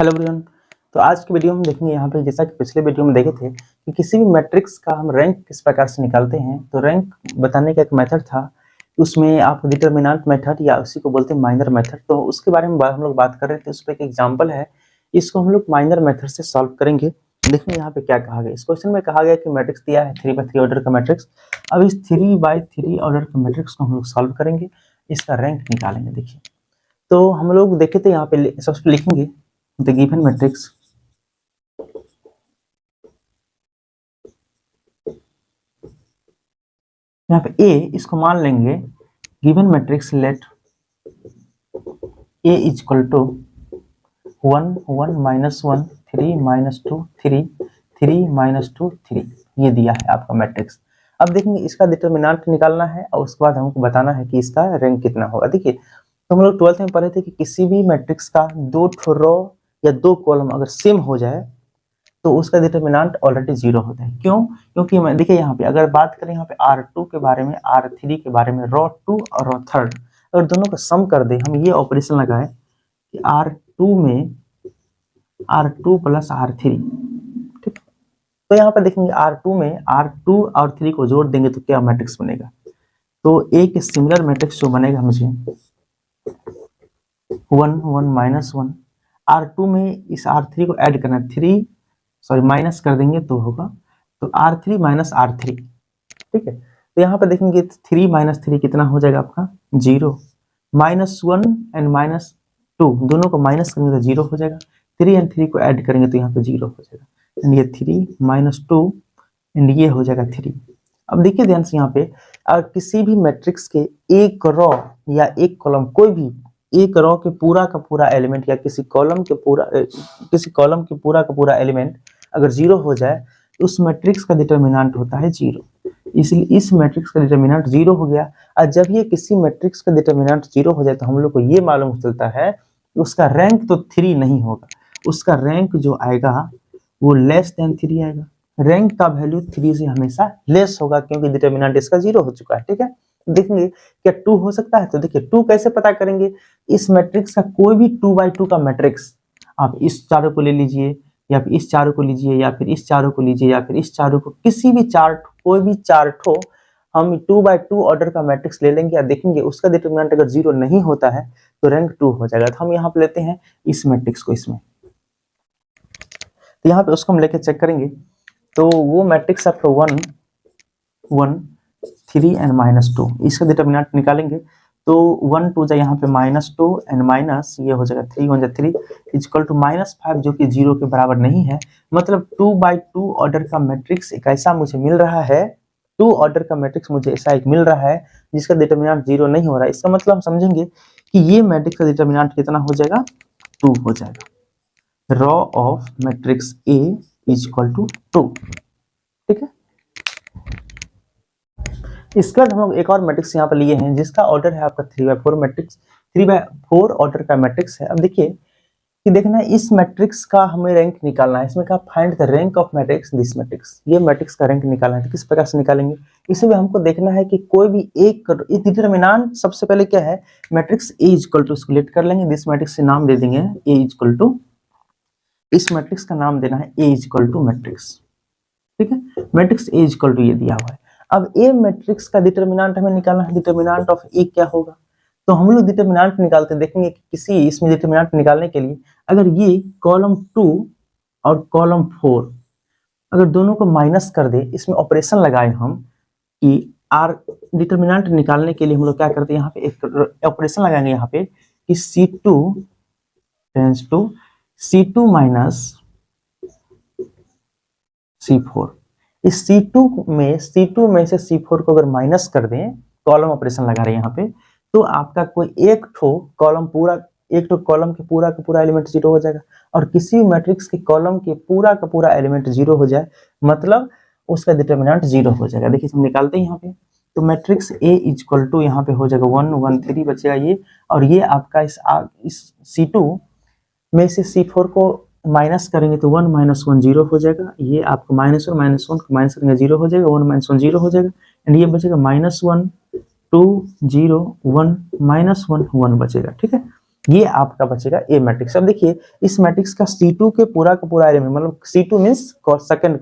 Hello everyone. तो आज की वीडियो में देखेंगे यहाँ पे, जैसा कि पिछले वीडियो में देखे थे कि किसी भी मैट्रिक्स का हम रैंक किस प्रकार से निकालते हैं। तो रैंक बताने का एक मेथड था, उसमें आप डिटरमिनेंट मेथड या उसी को बोलते हैं माइनर मेथड। तो उसके बारे में हम लोग बात कर रहे थे। उस पर एक एग्जाम्पल है, इसको हम लोग माइनर मेथड से सॉल्व करेंगे। देखिए यहाँ पे क्या कहा गया। इस क्वेश्चन में कहा गया कि मैट्रिक्स दिया है 3x3 ऑर्डर का मैट्रिक्स। अब इस 3x3 ऑर्डर का मैट्रिक्स को हम लोग सॉल्व करेंगे, इसका रैंक निकालेंगे। देखिए तो हम लोग देखे थे यहाँ पे सबसे लिखेंगे द गिवन मैट्रिक्स यहाँ पे ए, इसको मान लेंगे given matrix let A is equal to 1 1 -1 3 -2 3 3 -2 3। ये दिया है आपका मैट्रिक्स। अब देखेंगे इसका डिटरमिनेंट निकालना है और उसके बाद हमको बताना है कि इसका रैंक कितना होगा। देखिए तो हम लोग 12th में पढ़े थे कि किसी भी मैट्रिक्स का 2 रो या 2 कॉलम अगर सेम हो जाए तो उसका डिटरमिनेंट ऑलरेडी 0 होता है। क्यों? क्योंकि देखिए यहाँ पे अगर बात करें यहाँ पे R2 के बारे में, R3 के बारे में, रो 2 और रो 3, अगर दोनों का सम कर दे, हम ये ऑपरेशन लगाए कि R2 में R2 प्लस R3, ठीक। तो यहाँ पर देखेंगे R2 में R2 और 3 को जोड़ देंगे तो क्या मैट्रिक्स बनेगा। तो एक सिमिलर मैट्रिक्स जो बनेगा मुझे 1 1 -1, R2 में इस R3 को ऐड करना, माइनस कर देंगे तो होगा तो R3 माइनस R3, ठीक है। तो यहाँ पे देखेंगे 3 - 3 कितना हो जाएगा आपका 0, -1 एंड -2 दोनों को माइनस करेंगे तो 0 हो जाएगा। 3 एंड 3 को ऐड करेंगे तो यहाँ पे 0 हो जाएगा, एंड ये 3 -2 एंड ये हो जाएगा 3। अब देखिए ध्यान से यहाँ पे अगर किसी भी मैट्रिक्स के एक रो या एक कॉलम, कोई भी एक रो के पूरा का पूरा एलिमेंट या किसी कॉलम के पूरा का पूरा एलिमेंट अगर 0 हो जाए तो उस मैट्रिक्स का डिटरमिनेंट होता है 0। इसलिए इस मैट्रिक्स का डिटरमिनेंट 0 हो गया। और जब ये किसी मैट्रिक्स का डिटरमिनेंट 0 हो जाए तो हम लोग को ये मालूम चलता है कि उसका रैंक तो 3 नहीं होगा, उसका रैंक जो आएगा वो लेस देन 3 आएगा। रैंक का वैल्यू 3 से हमेशा लेस होगा क्योंकि डिटरमिनेंट इसका 0 हो चुका है, ठीक है। देखेंगे क्या 2 हो सकता है। तो देखिए 2 कैसे पता करेंगे। इस मैट्रिक्स का कोई भी 2x2 का मैट्रिक्स, आप इस चारों को ले लीजिए या फिर इस चारों को लीजिए या फिर इस चारों को लीजिए या फिर इस चारों को, किसी भी चार, कोई भी 4 ठो हम 2x2 ऑर्डर का मैट्रिक्स ले लेंगे या देखेंगे उसका डिटरमिनेंट अगर 0 नहीं होता है तो रैंक 2 हो जाएगा। तो हम यहाँ पे लेते हैं इस मैट्रिक्स को, इसमें तो यहाँ पे उसको हम लेके चेक करेंगे। तो वो मैट्रिक्स आपका 1 1 3 एंड -2, इसका डिटरमिनेंट निकालेंगे। तो 1 2 जा यहाँ पे -2 एंड माइनस ये हो जाएगा 3 1 3 इक्वल टू -5 जो कि 0 के बराबर नहीं है। मतलब 2x2 ऑर्डर का मैट्रिक्स एक ऐसा मुझे मिल रहा है, 2 ऑर्डर का मैट्रिक्स मुझे ऐसा एक मिल रहा है जिसका डिटरमिनेंट 0 नहीं हो रहा है। इसका मतलब हम समझेंगे कि ये मैट्रिक्स का डिटरमिनेंट कितना हो जाएगा, 2 हो जाएगा। Row of matrix A is equal to 2, ठीक है। इसके बाद हम लोग एक और मैट्रिक्स यहाँ पर लिए हैं जिसका ऑर्डर है आपका 3x4 मैट्रिक्स, 3x4 ऑर्डर का मैट्रिक्स है। अब देखिए कि देखना है इस मैट्रिक्स का हमें रैंक निकालना है। इसमें कहा find the rank of matrix this matrix, ये मैट्रिक्स का रैंक निकालना है। तो किस प्रकार से निकालेंगे, इसमें हमको देखना है कि कोई भी एक डिटरमिनेंट, सबसे पहले क्या है मैट्रिक्स A इक्वल टू, इसको लेट कर लेंगे, दिस मैट्रिक्स से नाम दे देंगे A इक्वल टू, इस मैट्रिक्स का नाम देना है A इक्वल टू मैट्रिक्स, ठीक है। मैट्रिक्स A इक्वल टू ये दिया हुआ है। अब A मैट्रिक्स का डिटरमिनेंट हमें निकालना है। डिटरमिनेंट ऑफ A क्या होगा, तो हम लोग डिटरमिनेंट निकालते देखेंगे कि किसी इसमें डिटरमिनेंट निकालने के लिए अगर ये कॉलम 2 और कॉलम 4 अगर दोनों को माइनस कर दे, इसमें ऑपरेशन लगाए हम कि आर डिटरमिनेंट निकालने के लिए हम लोग क्या करते हैं, यहाँ पे एक ऑपरेशन लगाएंगे यहाँ पे कि C2 tense to C2 minus C4। इस C2 में से C4 को अगर माइनस कर दें, कॉलम ऑपरेशन लगा रहे हैं यहाँ पे, तो आपका कोई एक ठो कॉलम के पूरा का पूरा एलिमेंट 0 हो जाएगा। और किसी भी मैट्रिक्स के कॉलम के पूरा का पूरा एलिमेंट 0 हो जाए मतलब उसका डिटरमिनेंट 0 हो जाएगा। देखिए हम निकालते हैं यहाँ पे, तो मैट्रिक्स A इक्वल टू यहाँ पे हो जाएगा 1 1 3 बचेगा ये, और ये आपका इस C2 में से C4 को माइनस करेंगे तो 1 - 1 0 हो जाएगा। ये आपको -1 -1 माइनस करेंगे 0 हो जाएगा, 1 - 1 0 हो जाएगा, एंड ये बचेगा -1 2 0 1 -1 1 बचेगा, ठीक है। ये आपका बचेगा ए मैट्रिक्स। अब देखिए इस मैट्रिक्स का C2 के पूरा का पूरा एलिमेंट, मतलब C2 मींस सेकंड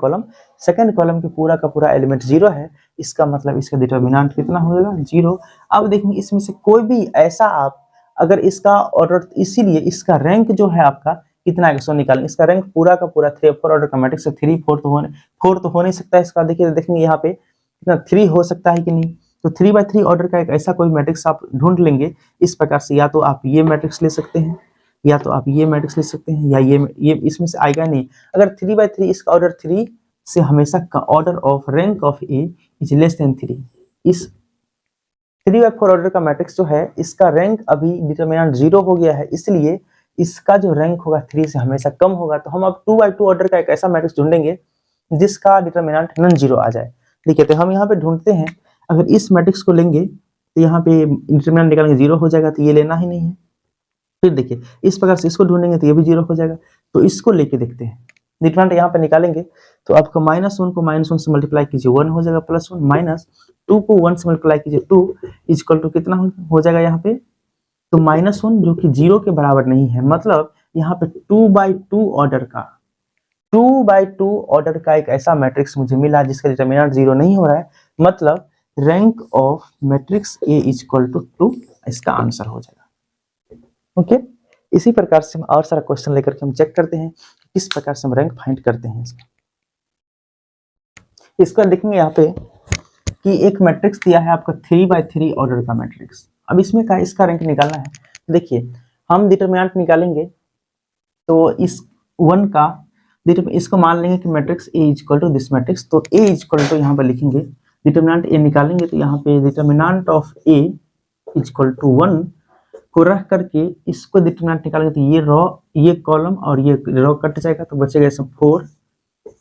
कॉलम के पूरा का पूरा एलिमेंट 0 है, इसका मतलब इसका डिटरमिनेंट कितना हो जाएगा 0। अब देखेंगे इसमें से कोई भी ऐसा आप अगर इसका ऑर्डर, इसीलिए इसका रैंक जो है आपका कितना है सो निकालेंगे, इसका रैंक पूरा का पूरा 3 4 ऑर्डर का मैट्रिक्स है, 3 4 तो हो नहीं सकता इसका। देखिए देखेंगे यहाँ पे कितना 3 हो सकता है कि नहीं, तो 3/3 ऑर्डर का एक ऐसा कोई मैट्रिक्स आप ढूंढ लेंगे इस प्रकार से, या तो आप ये मैट्रिक्स ले सकते हैं, या तो आप ये मैट्रिक्स ले सकते हैं, या ये इसमें से आएगा नहीं। अगर 3/3 इसका ऑर्डर 3 से हमेशा का order of rank of A is less than 3, इस 3/4 ऑर्डर का मैट्रिक्स जो है इसका रैंक अभी डिटरमिनेंट 0 हो गया है, इसलिए इसका जो रैंक होगा 3 से हमेशा कम होगा। तो हम अब 2/2 ऑर्डर का एक ऐसा मैट्रिक्स ढूंढेंगे जिसका डिटरमिनेंट नॉन जीरो आ जाए। ठीक है, तो हम यहाँ पे ढूंढते हैं, अगर इस मैट्रिक्स को लेंगे तो यहाँ पे डिटरमिनेंट निकालेंगे 0 हो जाएगा, तो ये लेना ही नहीं है। फिर देखिए इस प्रकार से इसको ढूंढेंगे तो ये भी 0 हो जाएगा, तो इसको लेके देखते हैं। डिटरमिनेंट यहाँ पे निकालेंगे तो आपको -1 को -1 से मल्टीप्लाई कीजिए 1 हो जाएगा, +1 -2 को 1 से मल्टीप्लाई कीजिए 2 इक्वल टू कितना हो जाएगा यहाँ पे, तो -1 जो कि 0 के बराबर नहीं है, मतलब यहाँ पे 2/2 ऑर्डर का 2/2 ऑर्डर का एक ऐसा मैट्रिक्स मुझे मिला जिसका डिटरमिनेंट 0 नहीं हो रहा है, मतलब rank of matrix A equal to 2 इसका आंसर हो जाएगा। ओके, इसी प्रकार से हम और सारा क्वेश्चन लेकर के हम चेक करते हैं किस प्रकार से हम रैंक फाइंड करते हैं इसका देखेंगे यहाँ पे कि एक मैट्रिक्स दिया है आपका 3/3 ऑर्डर का मैट्रिक्स। अब इसमें का इसका रैंक निकालना है, देखिए हम डिटरमिनेंट निकालेंगे तो इस 1 का इसको मान लेंगे कि matrix A equal to this matrix, तो ए इक्वल टू यहाँ पर लिखेंगे, डिटरमिनेंट ए निकालेंगे तो यहाँ पे determinant of A equal to 1 को रख करके इसको डिटरमिनेंट निकालेंगे तो ये रो ये कॉलम और ये रो कट जाएगा, तो बचेगा इसमें 4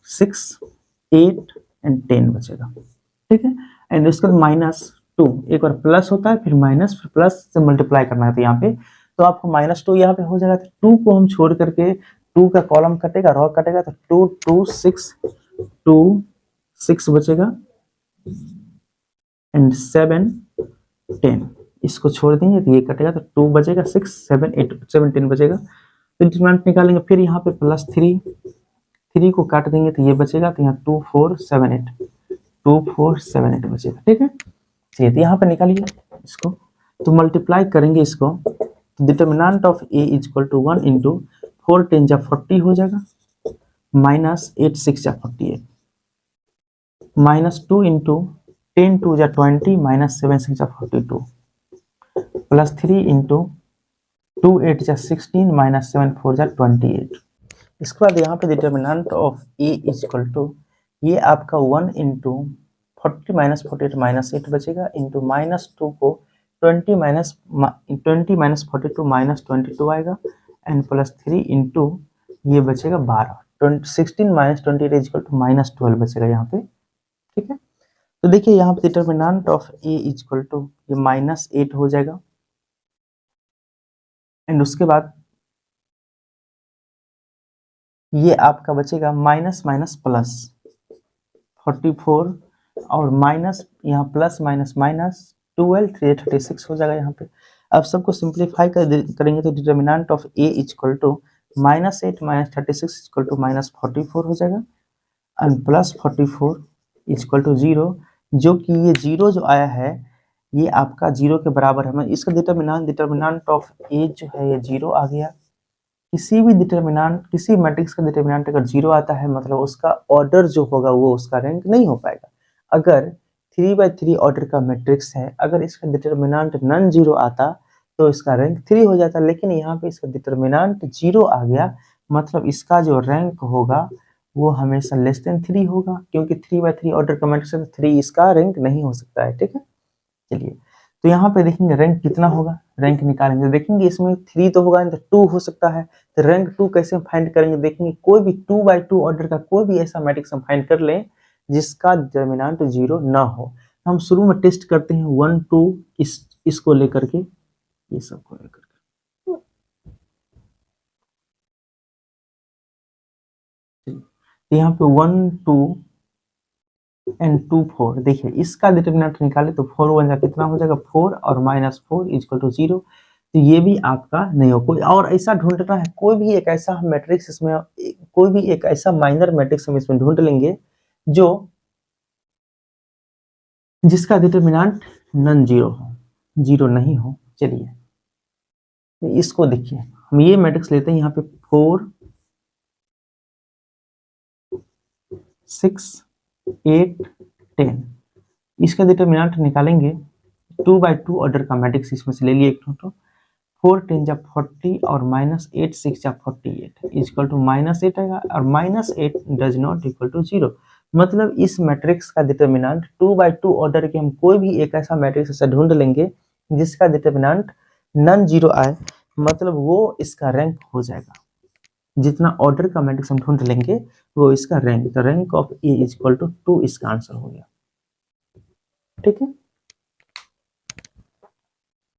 6 8 एंड 10 बचेगा। ठीक है, एंड उसके बाद -2, एक बार प्लस होता है फिर माइनस फिर प्लस से मल्टीप्लाई करना है, तो यहाँ पे तो आपको -2 यहाँ पे हो जाएगा, तो 2 को हम छोड़ करके 2 का कॉलम कटेगा रो कटेगा, तो 2 2 6 बचेगा एंड 7 10 इसको छोड़ देंगे तो ये कटेगा, तो 2 बचेगा 6 7 8 7 10 बचेगा। तो डिटरमिनेंट निकालेंगे, फिर यहाँ पे +3 को काट देंगे तो ये बचेगा, तो यहाँ 2 4 7 8 2 4 7 8 बचेगा। ठीक है, चलिए तो यहाँ पे निकालिए इसको, तो मल्टीप्लाई करेंगे इसको, तो determinant of A equal to 1 into 4 10 जा 40 हो जाएगा, -8 6 जा 48, -2 इंटू 10 2 जा 20 -7 6 जा 42, +3 इंटू 2 8 जा 16 -7 4 जा 28। इसके बाद यहाँ पे determinant of A equal to ये आपका 1 इंटू 40 -48 -8 बचेगा, इंटू -2 को 20 -42 -22 आएगा, एंड +3 इंटू ये बचेगा 12 16 -28 इक्वल टू -12 बचेगा यहाँ पे। ठीक है, तो देखिए यहाँ पे determinant of A equal to ये -8 हो जाएगा, एंड उसके बाद ये आपका बचेगा माइनस माइनस प्लस 44 और माइनस यहाँ प्लस माइनस माइनस 12 3 36 हो जाएगा यहाँ पे। अब सबको सिंप्लीफाई करेंगे तो determinant of A equal to -8 -36 equal to -44 हो जाएगा, एंड +44 इक्वल टू 0, जो कि ये 0 जो आया है ये आपका 0 के बराबर है। इसका डिटरमिनेंट ऑफ ए जो है ये 0 आ गया। किसी भी डिटरमिनेंट किसी मैट्रिक्स का डिटरमिनेंट अगर 0 आता है मतलब उसका ऑर्डर जो होगा वो उसका रैंक नहीं हो पाएगा। अगर 3/3 ऑर्डर का मैट्रिक्स है, अगर इसका डिटरमिनेंट नॉन जीरो आता तो इसका रैंक 3 हो जाता, लेकिन यहाँ पे इसका डिटरमिनेंट 0 आ गया, मतलब इसका जो रैंक होगा वो हमेशा लेस देन 3 होगा, क्योंकि 3/3 ऑर्डर का मैट्रिक्स है, 3 इसका रैंक नहीं हो सकता है। ठीक है, चलिए तो यहाँ पे देखेंगे रैंक कितना होगा, रैंक निकालेंगे, देखेंगे इसमें 3 तो होगा नहीं तो 2 हो सकता है, तो रैंक 2 कैसे फाइंड करेंगे, देखेंगे कोई भी 2/2 ऑर्डर का कोई भी ऐसा मैट्रिक्स हम फाइंड कर लें जिसका डिटरमिनेंट 0 ना हो। हम शुरू में टेस्ट करते हैं 1 2 इसको लेकर के, ये सबको लेकर के, यहाँ पे 1 2 एंड 2 4, देखिए इसका डिटरमिनेंट निकाले तो 4 1 कितना हो जाएगा 4 और -4 इक्वल टू 0, तो ये भी आपका नहीं हो। कोई और ऐसा ढूंढना है, कोई भी एक ऐसा मैट्रिक्स इसमें, कोई भी एक ऐसा माइनर मैट्रिक्स हम इसमें ढूंढ लेंगे जो जिसका डिटरमिनेंट नॉन जीरो हो, जीरो नहीं हो। चलिए तो इसको देखिए, हम ये मैट्रिक्स लेते हैं यहाँ पे 4 6 8 10, इसका डिटरमिनेंट निकालेंगे 2/2 ऑर्डर का मैट्रिक्स इसमें से ले लिए एक तो 4 10 जा 40 और -8 6 जा 48 इक्वल टू -8 आएगा, और -8 डज नॉट इक्वल टू 0। मतलब इस मैट्रिक्स का डिटरमिनेंट 2/2 ऑर्डर के हम कोई भी एक ऐसा मैट्रिक्स ऐसा ढूंढ लेंगे जिसका डिटरमिनेंट नॉन जीरो आए, मतलब वो इसका रैंक हो जाएगा। जितना ऑर्डर का मैट्रिक्स हम ढूंढ लेंगे वो इसका रैंक, तो rank of A equal to 2 इसका आंसर हो गया। ठीक है।